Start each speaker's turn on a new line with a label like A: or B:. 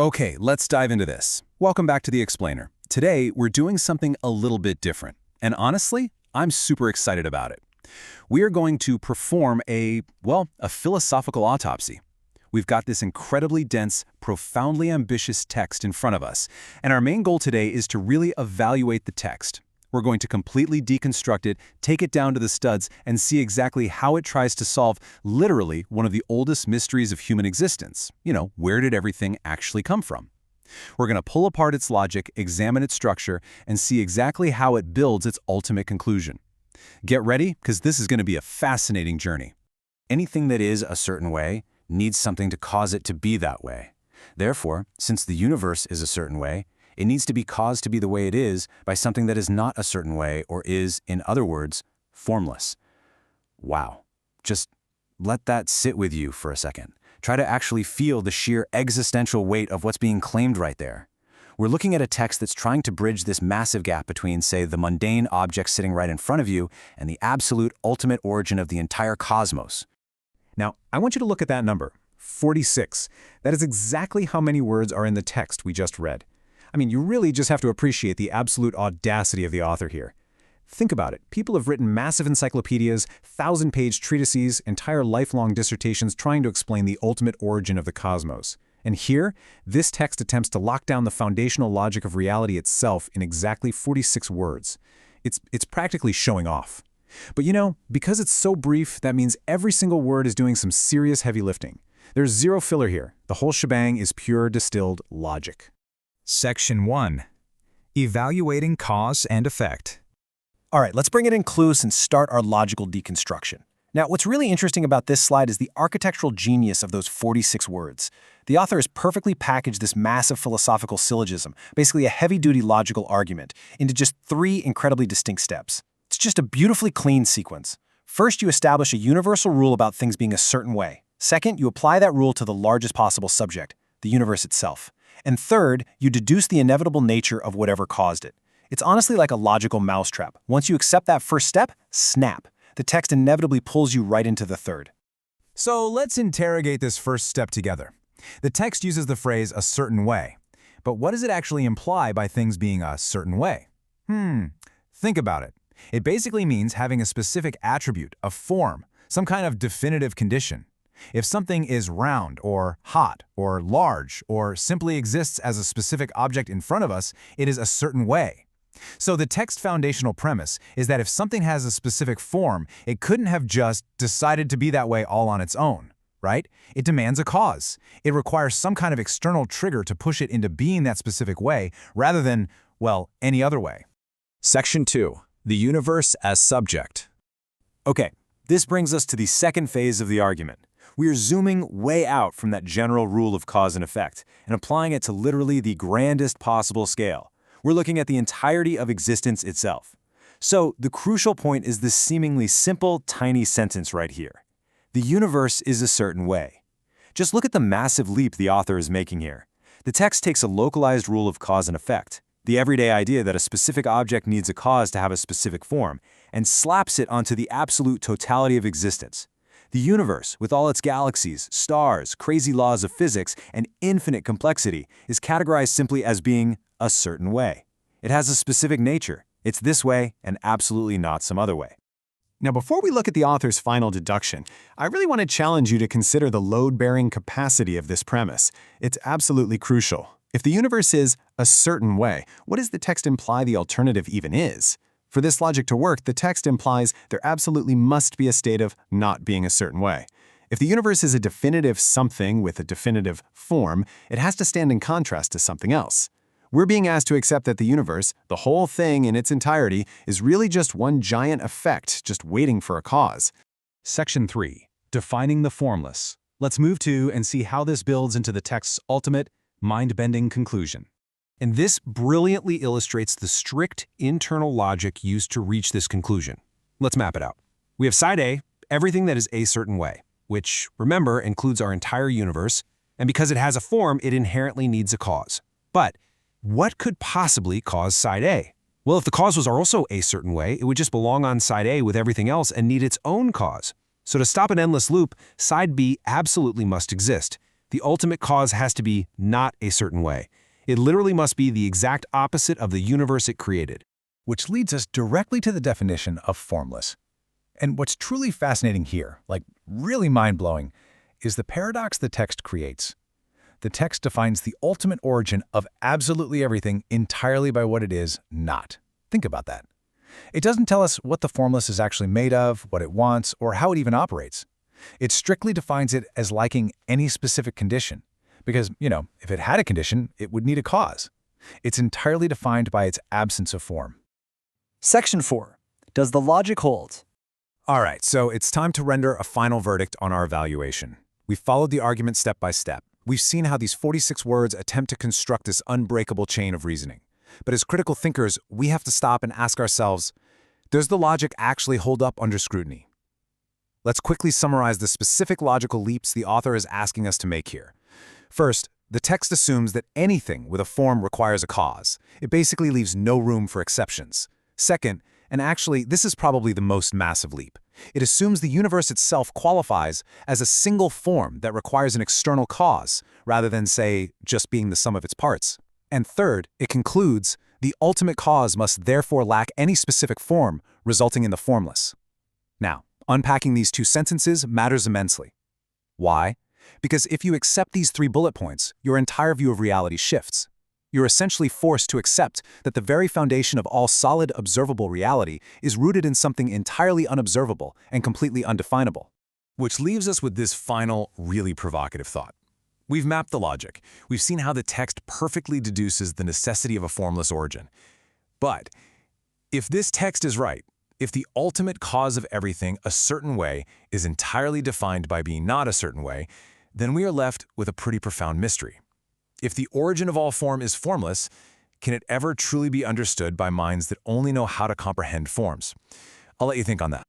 A: Okay, let's dive into this. Welcome back to The Explainer. Today, we're doing something a little bit different. And honestly, I'm super excited about it. We are going to perform a philosophical autopsy. We've got this incredibly dense, profoundly ambitious text in front of us, and our main goal today is to really evaluate the text. We're going to completely deconstruct it, take it down to the studs, and see exactly how it tries to solve literally one of the oldest mysteries of human existence. Where did everything actually come from? We're going to pull apart its logic, examine its structure, and see exactly how it builds its ultimate conclusion. Get ready, because this is going to be a fascinating journey.
B: Anything that is a certain way needs something to cause it to be that way. Therefore, since the universe is a certain way, it needs to be caused to be the way it is by something that is not a certain way or is, in other words, formless. Wow. Just let that sit with you for a second. Try to actually feel the sheer existential weight of what's being claimed right there. We're looking at a text that's trying to bridge this massive gap between, say, the mundane object sitting right in front of you and the absolute ultimate origin of the entire cosmos.
C: Now, I want you to look at that number, 46. That is exactly how many words are in the text we just read. You really just have to appreciate the absolute audacity of the author here. Think about it. People have written massive encyclopedias, 1,000-page treatises, entire lifelong dissertations trying to explain the ultimate origin of the cosmos. And here, this text attempts to lock down the foundational logic of reality itself in exactly 46 words. It's practically showing off. But because it's so brief, that means every single word is doing some serious heavy lifting. There's zero filler here. The whole shebang is pure distilled logic.
D: Section 1. Evaluating cause and effect.
E: All right, let's bring it in close and start our logical deconstruction. Now, what's really interesting about this slide is the architectural genius of those 46 words. The author has perfectly packaged this massive philosophical syllogism, basically a heavy-duty logical argument, into just 3 incredibly distinct steps. It's just a beautifully clean sequence. First, you establish a universal rule about things being a certain way. Second, you apply that rule to the largest possible subject, the universe itself. And third, you deduce the inevitable nature of whatever caused it. It's honestly like a logical mousetrap. Once you accept that first step, snap. The text inevitably pulls you right into the third.
D: So let's interrogate this first step together. The text uses the phrase a certain way. But what does it actually imply by things being a certain way? Think about it. It basically means having a specific attribute, a form, some kind of definitive condition. If something is round or hot or large or simply exists as a specific object in front of us, it is a certain way. So the text foundational premise is that if something has a specific form, it couldn't have just decided to be that way all on its own, right? It demands a cause. It requires some kind of external trigger to push it into being that specific way rather than, any other way.
A: Section 2. The universe as subject.
E: Okay, this brings us to the second phase of the argument. We are zooming way out from that general rule of cause and effect and applying it to literally the grandest possible scale. We're looking at the entirety of existence itself. So the crucial point is this seemingly simple, tiny sentence right here. The universe is a certain way. Just look at the massive leap the author is making here. The text takes a localized rule of cause and effect, the everyday idea that a specific object needs a cause to have a specific form, and slaps it onto the absolute totality of existence. The universe, with all its galaxies, stars, crazy laws of physics, and infinite complexity, is categorized simply as being a certain way. It has a specific nature. It's this way and absolutely not some other way.
C: Now, before we look at the author's final deduction, I really want to challenge you to consider the load-bearing capacity of this premise. It's absolutely crucial. If the universe is a certain way, what does the text imply the alternative even is? For this logic to work, the text implies there absolutely must be a state of not being a certain way. If the universe is a definitive something with a definitive form, it has to stand in contrast to something else. We're being asked to accept that the universe, the whole thing in its entirety, is really just one giant effect, just waiting for a cause.
A: Section 3. Defining the formless. Let's move to and see how this builds into the text's ultimate, mind-bending conclusion. And this brilliantly illustrates the strict internal logic used to reach this conclusion. Let's map it out. We have side A, everything that is a certain way, which, remember, includes our entire universe, and because it has a form, it inherently needs a cause. But what could possibly cause side A? Well, if the cause was also a certain way, it would just belong on side A with everything else and need its own cause. So to stop an endless loop, side B absolutely must exist.
F: The ultimate cause has to be not a certain way. It literally must be the exact opposite of the universe it created.
C: Which leads us directly to the definition of formless. And what's truly fascinating here, like really mind-blowing, is the paradox the text creates. The text defines the ultimate origin of absolutely everything entirely by what it is not. Think about that. It doesn't tell us what the formless is actually made of, what it wants, or how it even operates. It strictly defines it as liking any specific condition. Because, if it had a condition, it would need a cause. It's entirely defined by its absence of form.
G: Section 4. Does the logic hold?
D: All right, so it's time to render a final verdict on our evaluation. We've followed the argument step by step. We've seen how these 46 words attempt to construct this unbreakable chain of reasoning. But as critical thinkers, we have to stop and ask ourselves, does the logic actually hold up under scrutiny? Let's quickly summarize the specific logical leaps the author is asking us to make here. First, the text assumes that anything with a form requires a cause. It basically leaves no room for exceptions. Second, and actually this is probably the most massive leap, it assumes the universe itself qualifies as a single form that requires an external cause, rather than, say, just being the sum of its parts. And third, it concludes, the ultimate cause must therefore lack any specific form, resulting in the formless. Now, unpacking these two sentences matters immensely. Why? Because if you accept these 3 bullet points, your entire view of reality shifts. You're essentially forced to accept that the very foundation of all solid, observable reality is rooted in something entirely unobservable and completely undefinable.
A: Which leaves us with this final, really provocative thought. We've mapped the logic. We've seen how the text perfectly deduces the necessity of a formless origin. But if this text is right, if the ultimate cause of everything, a certain way, is entirely defined by being not a certain way, then we are left with a pretty profound mystery. If the origin of all form is formless, can it ever truly be understood by minds that only know how to comprehend forms? I'll let you think on that.